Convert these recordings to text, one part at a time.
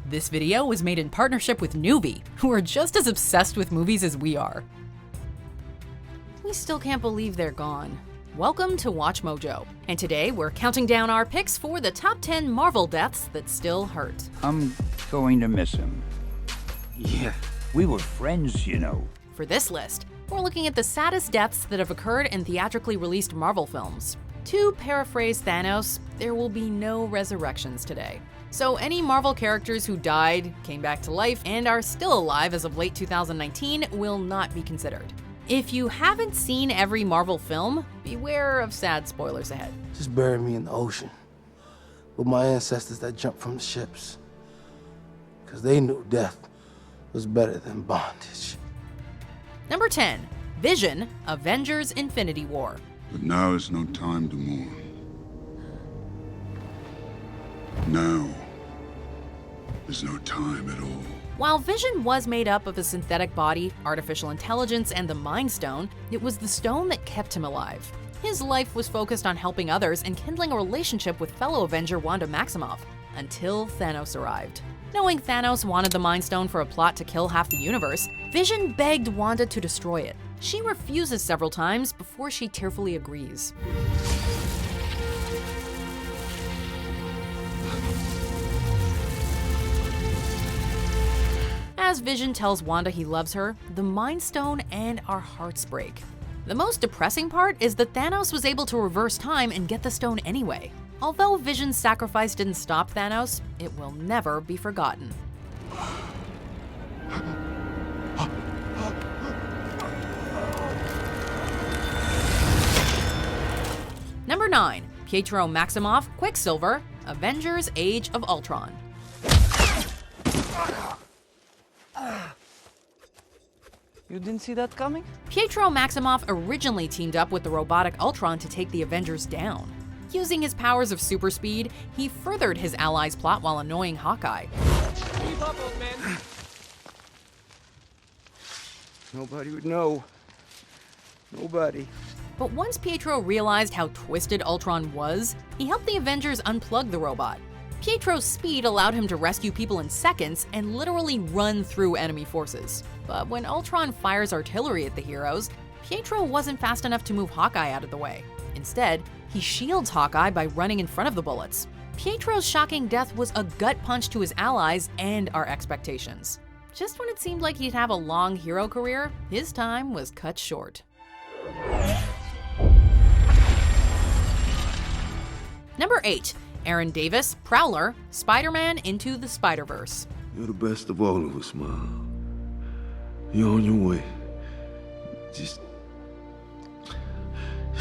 This video was made in partnership with Newbie, who are just as obsessed with movies as we are. We still can't believe they're gone. Welcome to Watch Mojo, and today we're counting down our picks for the top 10 Marvel deaths that still hurt. I'm going to miss him. Yeah, we were friends, you know. For this list, we're looking at the saddest deaths that have occurred in theatrically released Marvel films. To paraphrase Thanos, there will be no resurrections today. So any Marvel characters who died, came back to life, and are still alive as of late 2019 will not be considered. If you haven't seen every Marvel film, beware of sad spoilers ahead. Just bury me in the ocean with my ancestors that jumped from the ships. Because they knew death was better than bondage. Number 10, Vision, Avengers: Infinity War. But now is no time to mourn. Now is no time at all. While Vision was made up of a synthetic body, artificial intelligence, and the Mind Stone, it was the stone that kept him alive. His life was focused on helping others and kindling a relationship with fellow Avenger Wanda Maximoff, until Thanos arrived. Knowing Thanos wanted the Mind Stone for a plot to kill half the universe, Vision begged Wanda to destroy it. She refuses several times before she tearfully agrees. As Vision tells Wanda he loves her, the Mind Stone and our hearts break. The most depressing part is that Thanos was able to reverse time and get the stone anyway. Although Vision's sacrifice didn't stop Thanos, it will never be forgotten. Number 9, Pietro Maximoff, Quicksilver, Avengers: Age of Ultron. You didn't see that coming? Pietro Maximoff originally teamed up with the robotic Ultron to take the Avengers down. Using his powers of super speed, he furthered his allies' plot while annoying Hawkeye. Keep up, old man. Nobody would know. Nobody. But once Pietro realized how twisted Ultron was, he helped the Avengers unplug the robot. Pietro's speed allowed him to rescue people in seconds and literally run through enemy forces. But when Ultron fires artillery at the heroes, Pietro wasn't fast enough to move Hawkeye out of the way. Instead, he shields Hawkeye by running in front of the bullets. Pietro's shocking death was a gut punch to his allies and our expectations. Just when it seemed like he'd have a long hero career, his time was cut short. Number 8, Aaron Davis, Prowler, Spider-Man Into the Spider-Verse. You're the best of all of us, Mom. You're on your way. Just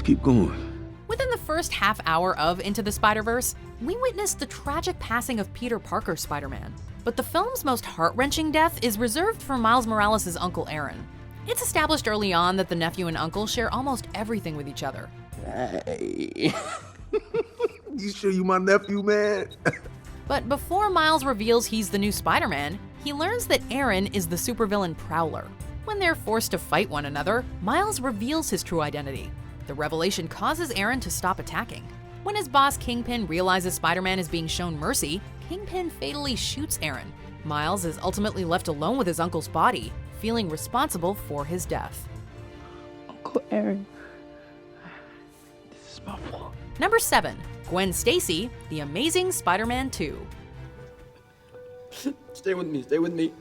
keep going. Within the first half hour of Into the Spider-Verse, we witnessed the tragic passing of Peter Parker's Spider-Man. But the film's most heart-wrenching death is reserved for Miles Morales' uncle Aaron. It's established early on that the nephew and uncle share almost everything with each other. Hey. You sure you my nephew, man? But before Miles reveals he's the new Spider-Man, he learns that Aaron is the supervillain Prowler. When they're forced to fight one another, Miles reveals his true identity. The revelation causes Aaron to stop attacking. When his boss Kingpin realizes Spider-Man is being shown mercy, Kingpin fatally shoots Aaron. Miles is ultimately left alone with his uncle's body, feeling responsible for his death. Uncle Aaron. This is my fault. Number 7, Gwen Stacy, The Amazing Spider-Man 2. Stay with me, stay with me.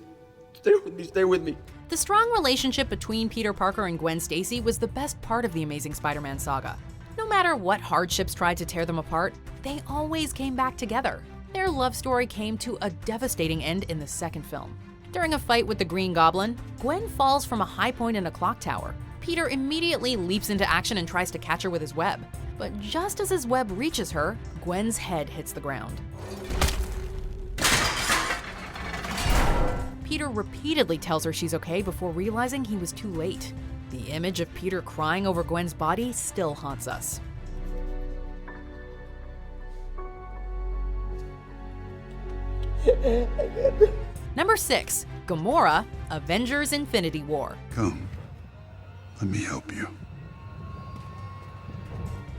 Stay with me, stay with me. The strong relationship between Peter Parker and Gwen Stacy was the best part of the Amazing Spider-Man saga. No matter what hardships tried to tear them apart, they always came back together. Their love story came to a devastating end in the second film. During a fight with the Green Goblin, Gwen falls from a high point in a clock tower. Peter immediately leaps into action and tries to catch her with his web. But just as his web reaches her, Gwen's head hits the ground. Peter repeatedly tells her she's okay before realizing he was too late. The image of Peter crying over Gwen's body still haunts us. Number 6, Gamora, Avengers: Infinity War. Come, let me help you.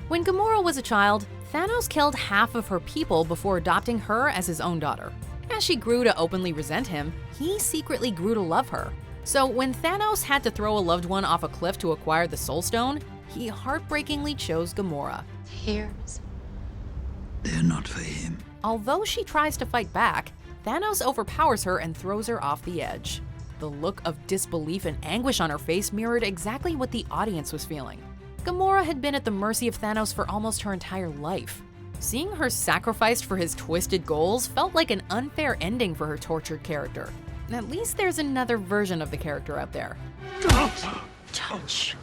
When Gamora was a child, Thanos killed half of her people before adopting her as his own daughter. As she grew to openly resent him, he secretly grew to love her. So when Thanos had to throw a loved one off a cliff to acquire the Soul Stone, he heartbreakingly chose Gamora. Tears. They're not for him. Although she tries to fight back, Thanos overpowers her and throws her off the edge. The look of disbelief and anguish on her face mirrored exactly what the audience was feeling. Gamora had been at the mercy of Thanos for almost her entire life. Seeing her sacrificed for his twisted goals felt like an unfair ending for her tortured character. At least there's another version of the character out there. Touch.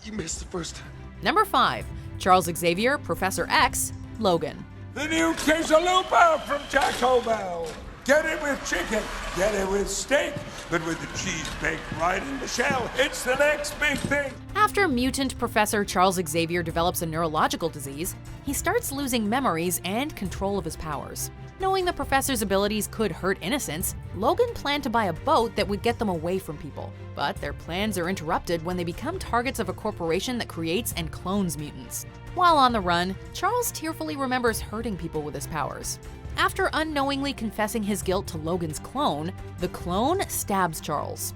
You missed the first time. Number 5. Charles Xavier, Professor X, Logan. The new quesalupa from Taco Bell. Get it with chicken, get it with steak, but with the cheese baked right in the shell. It's the next big thing. After mutant Professor Charles Xavier develops a neurological disease, he starts losing memories and control of his powers. Knowing the professor's abilities could hurt innocents, Logan planned to buy a boat that would get them away from people. But their plans are interrupted when they become targets of a corporation that creates and clones mutants. While on the run, Charles tearfully remembers hurting people with his powers. After unknowingly confessing his guilt to Logan's clone, the clone stabs Charles.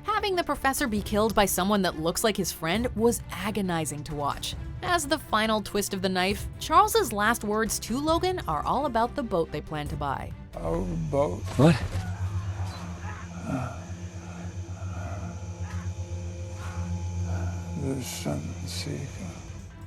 Having the professor be killed by someone that looks like his friend was agonizing to watch. As the final twist of the knife, Charles's last words to Logan are all about the boat they plan to buy. Our boat. What? The Sunseeker.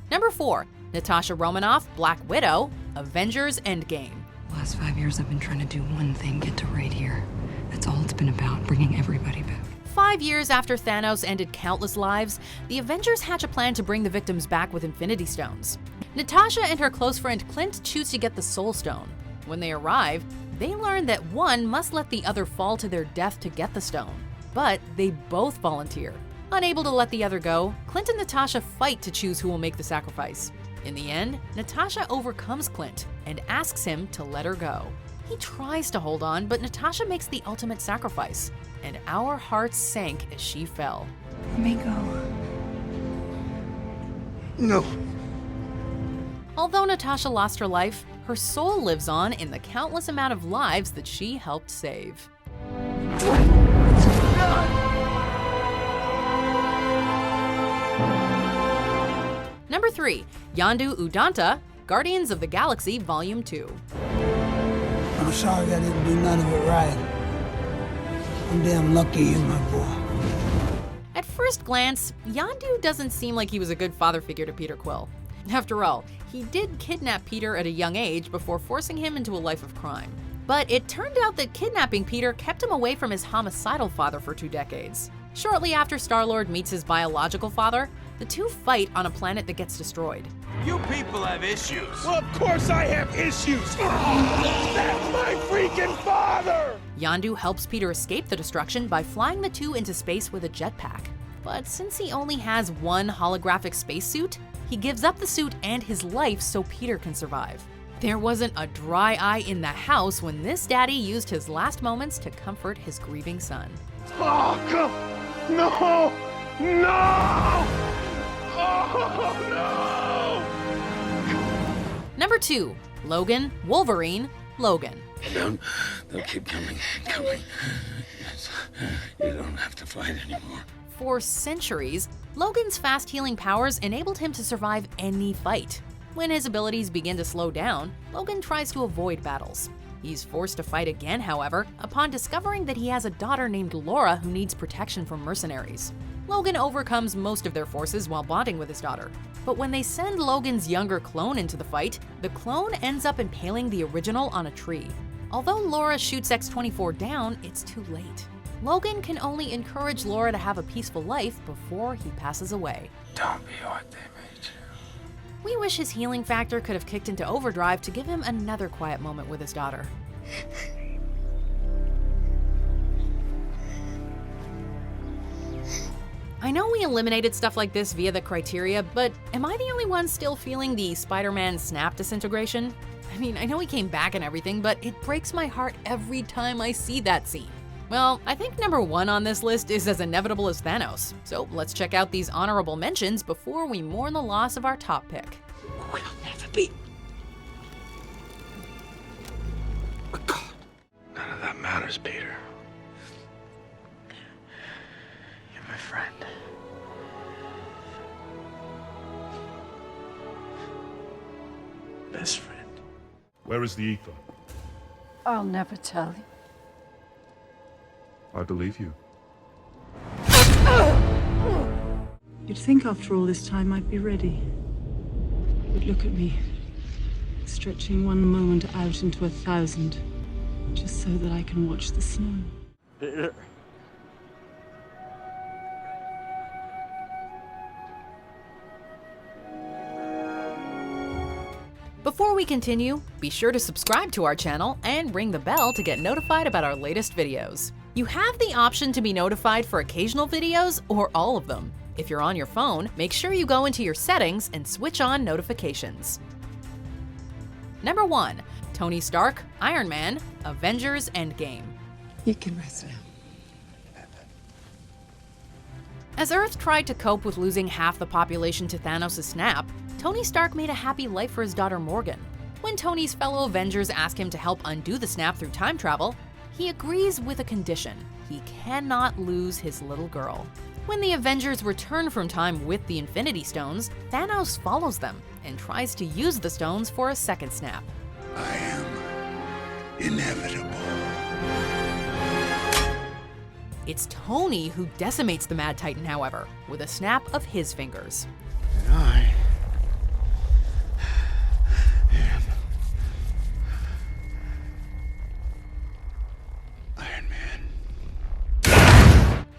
Number 4. Natasha Romanoff, Black Widow, Avengers Endgame. The last 5 years I've been trying to do one thing, get to right here. That's all it's been about, bringing everybody back. 5 years after Thanos ended countless lives, the Avengers hatch a plan to bring the victims back with Infinity Stones. Natasha and her close friend Clint choose to get the Soul Stone. When they arrive, they learn that one must let the other fall to their death to get the stone. But they both volunteer. Unable to let the other go, Clint and Natasha fight to choose who will make the sacrifice. In the end, Natasha overcomes Clint and asks him to let her go. He tries to hold on, but Natasha makes the ultimate sacrifice, and our hearts sank as she fell. Let me go. No. Although Natasha lost her life, her soul lives on in the countless amount of lives that she helped save. Number 3. Yondu Udanta, Guardians of the Galaxy Volume 2. I'm sorry I didn't do none of it right. I'm damn lucky you're my boy. At first glance, Yondu doesn't seem like he was a good father figure to Peter Quill. After all, he did kidnap Peter at a young age before forcing him into a life of crime. But it turned out that kidnapping Peter kept him away from his homicidal father for 2 decades. Shortly after Star-Lord meets his biological father, the two fight on a planet that gets destroyed. You people have issues. Well, of course I have issues. That's my freaking father! Yondu helps Peter escape the destruction by flying the two into space with a jetpack. But since he only has one holographic spacesuit, he gives up the suit and his life so Peter can survive. There wasn't a dry eye in the house when this daddy used his last moments to comfort his grieving son. Oh, come! No! No! Oh, no! Number 2. Logan, Wolverine, Logan. They'll keep coming and coming. You don't have to fight anymore. For centuries, Logan's fast healing powers enabled him to survive any fight. When his abilities begin to slow down, Logan tries to avoid battles. He's forced to fight again, however, upon discovering that he has a daughter named Laura who needs protection from mercenaries. Logan overcomes most of their forces while bonding with his daughter. But when they send Logan's younger clone into the fight, the clone ends up impaling the original on a tree. Although Laura shoots X-24 down, it's too late. Logan can only encourage Laura to have a peaceful life before he passes away. Don't be what they made you. We wish his healing factor could have kicked into overdrive to give him another quiet moment with his daughter. I know we eliminated stuff like this via the criteria, but am I the only one still feeling the Spider-Man snap disintegration? I mean, I know he came back and everything, but it breaks my heart every time I see that scene. Well, I think number 1 on this list is as inevitable as Thanos. So let's check out these honorable mentions before we mourn the loss of our top pick. We'll never be. None of that matters, Peter. You're my friend. Best friend. Where is the ether? I'll never tell you. I believe you. You'd think after all this time I'd be ready. But look at me, stretching one moment out into 1,000, just so that I can watch the snow. Peter. Before we continue, be sure to subscribe to our channel and ring the bell to get notified about our latest videos. You have the option to be notified for occasional videos or all of them. If you're on your phone, make sure you go into your settings and switch on notifications. Number 1, Tony Stark, Iron Man, Avengers Endgame. You can rest now. As Earth tried to cope with losing half the population to Thanos' snap, Tony Stark made a happy life for his daughter Morgan. When Tony's fellow Avengers ask him to help undo the snap through time travel, he agrees with a condition: he cannot lose his little girl. When the Avengers return from time with the Infinity Stones, Thanos follows them and tries to use the stones for a second snap. I am inevitable. It's Tony who decimates the Mad Titan, however, with a snap of his fingers. And I am Iron Man.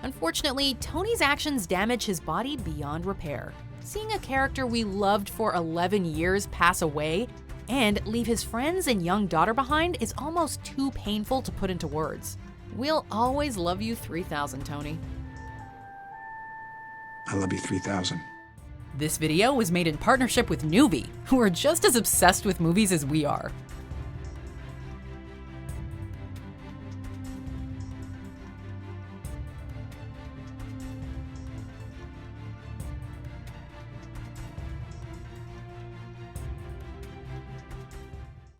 Unfortunately, Tony's actions damage his body beyond repair. Seeing a character we loved for 11 years pass away and leave his friends and young daughter behind is almost too painful to put into words. We'll always love you 3000, Tony. I love you 3000. This video was made in partnership with Nuvi, who are just as obsessed with movies as we are.